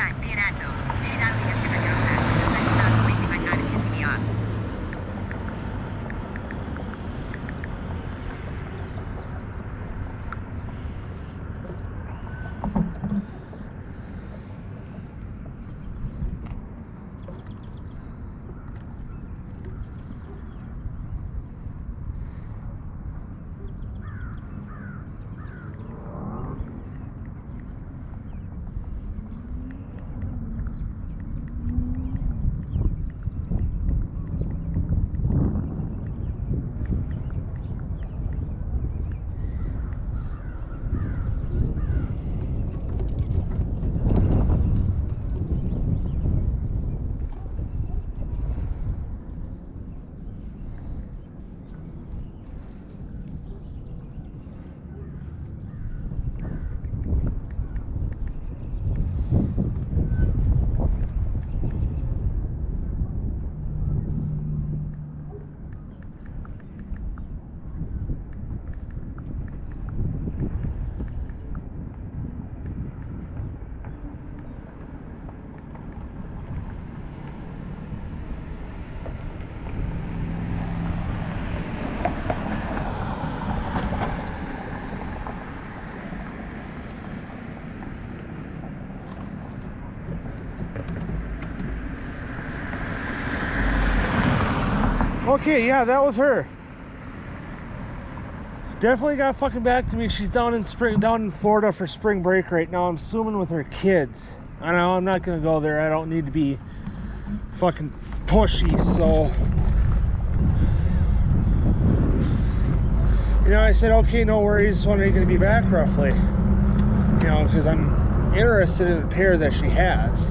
fine. Be an asshole. Maybe that'll be your superhero passion. Just let you out wasting my time and pissing me off. Okay, yeah, that was her. Definitely got fucking back to me. She's down in Florida for spring break right now. I'm assuming with her kids. I know I'm not gonna go there. I don't need to be fucking pushy. So, you know, I said, okay, no worries. When are you gonna be back roughly? You know, because I'm interested in the pair that she has.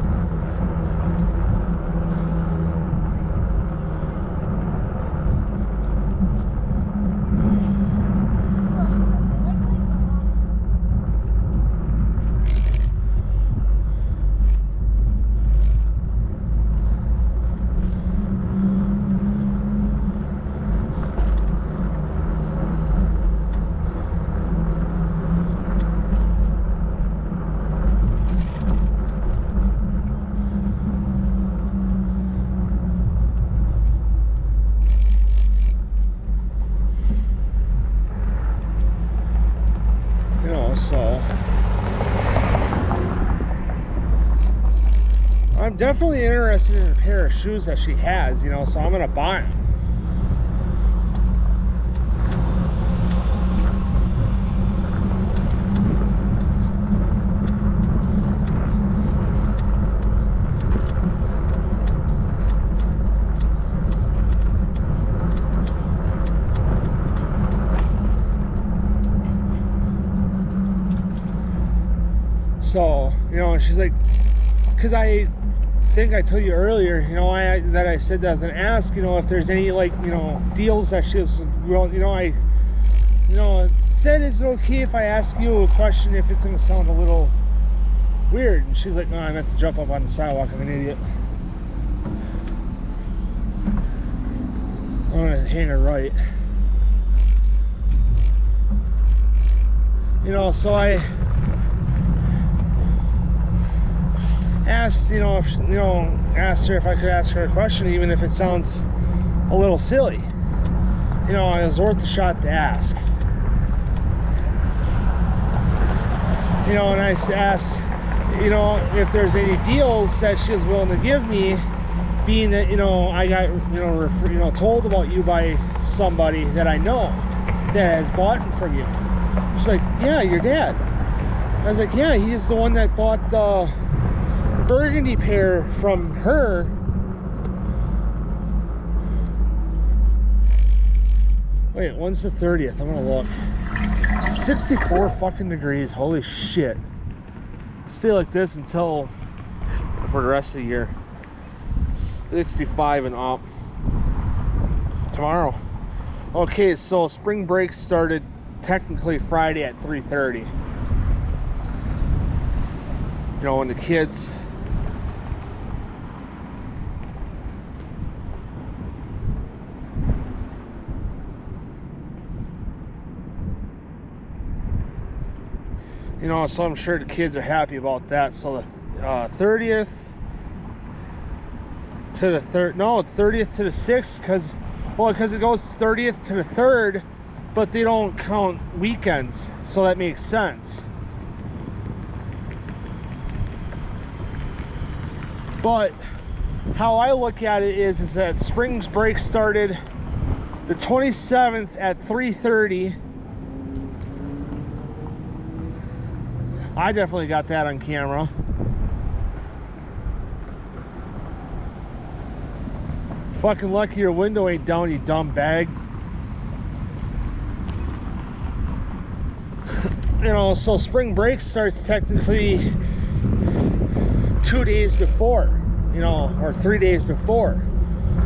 So I'm definitely interested in a pair of shoes that she has, you know, so I'm gonna buy them. So, you know, she's like, because I think I told you earlier, you know, I said that I was gonna ask, you know, if there's any, like, you know, deals that she's, well, you know, said, is it okay if I ask you a question if it's gonna sound a little weird? And she's like, no, I meant to jump up on the sidewalk. I'm an idiot. I'm gonna hang her right. You know, so I asked, you know, if, you know, asked her if I could ask her a question, even if it sounds a little silly. You know, it was worth a shot to ask. You know, and I asked, you know, if there's any deals that she was willing to give me, being that, you know, I got, you know, told about you by somebody that I know that has bought it from you. She's like, yeah, your dad. I was like, yeah, he's the one that bought the burgundy pair from her. Wait, when's the 30th? I'm gonna look. 64 fucking degrees. Holy shit. Stay like this until for the rest of the year. 65 and up tomorrow. Okay, so spring break started technically Friday at 3:30. You know, when the kids so I'm sure the kids are happy about that. So 30th to the 3rd. No, 30th to the 6th, because it goes 30th to the 3rd, but they don't count weekends, so that makes sense. But how I look at it is that spring break started the 27th at 3:30. I definitely got that on camera. Fucking lucky your window ain't down, you dumb bag. You know, so spring break starts technically 2 days before, you know, or 3 days before.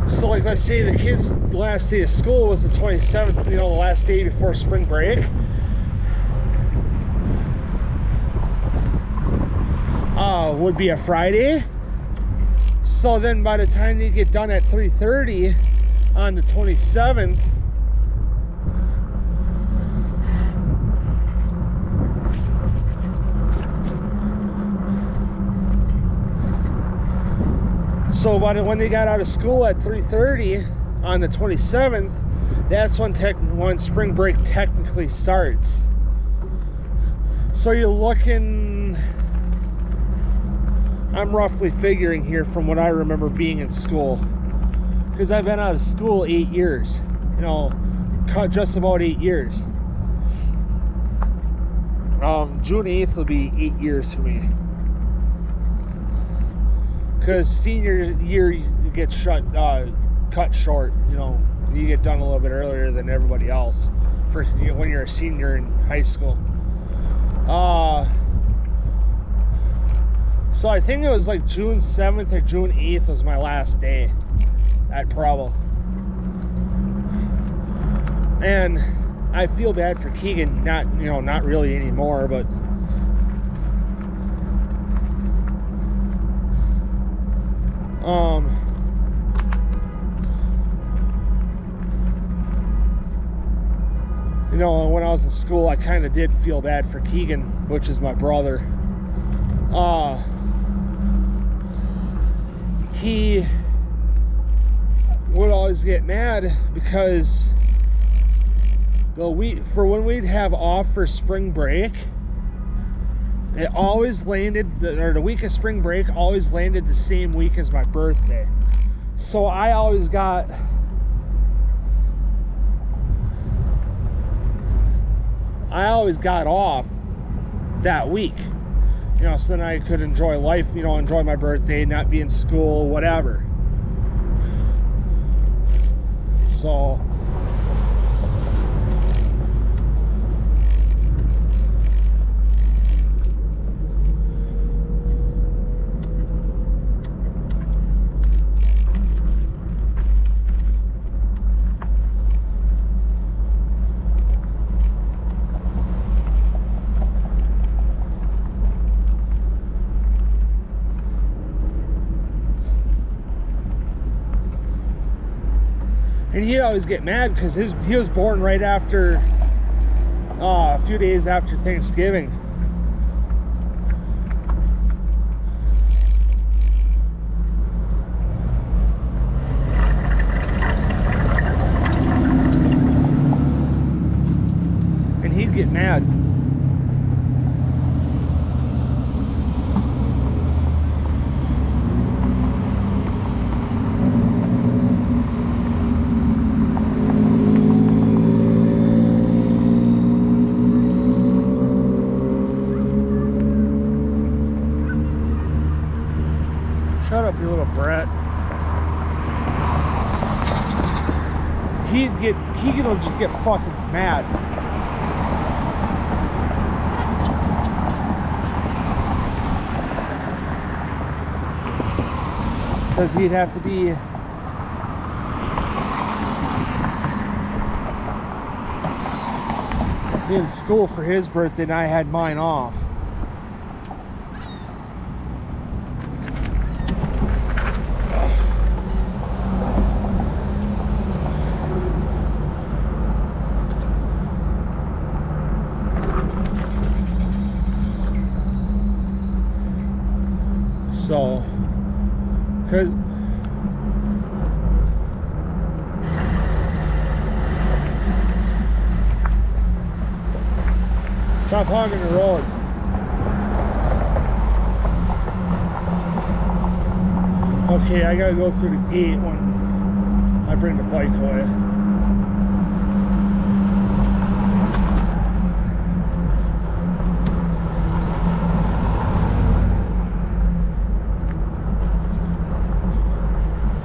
So like, let's say the kids' last day of school was the 27th, you know, the last day before spring break. Would be a Friday. So then by the time you get done at 3:30 on the 27th, so when they got out of school at 3:30 on the 27th, that's when spring break technically starts. So you're looking, I'm roughly figuring here from what I remember being in school, because I've been out of school 8 years, you know, just about 8 years. June 8th will be 8 years for me, because senior year you get cut short, you know, you get done a little bit earlier than everybody else for, you know, when you're a senior in high school. So I think it was like June 7th or June 8th was my last day at Preble. And I feel bad for Keegan, not really anymore, but you know, when I was in school, I kind of did feel bad for Keegan, which is my brother. He would always get mad because when we'd have off for spring break, it always landed, the week of spring break always landed the same week as my birthday. So I always got off that week. You know, so then I could enjoy life, you know, enjoy my birthday, not be in school, whatever. So and he'd always get mad because he was born right after, a few days after Thanksgiving. And he'd get mad. Shut up, you little brat. Keegan will just get fucking mad. Because he'd have to be in school for his birthday and I had mine off. So, 'cause stop hogging the road. Okay, I gotta go through the gate when I bring the bike away.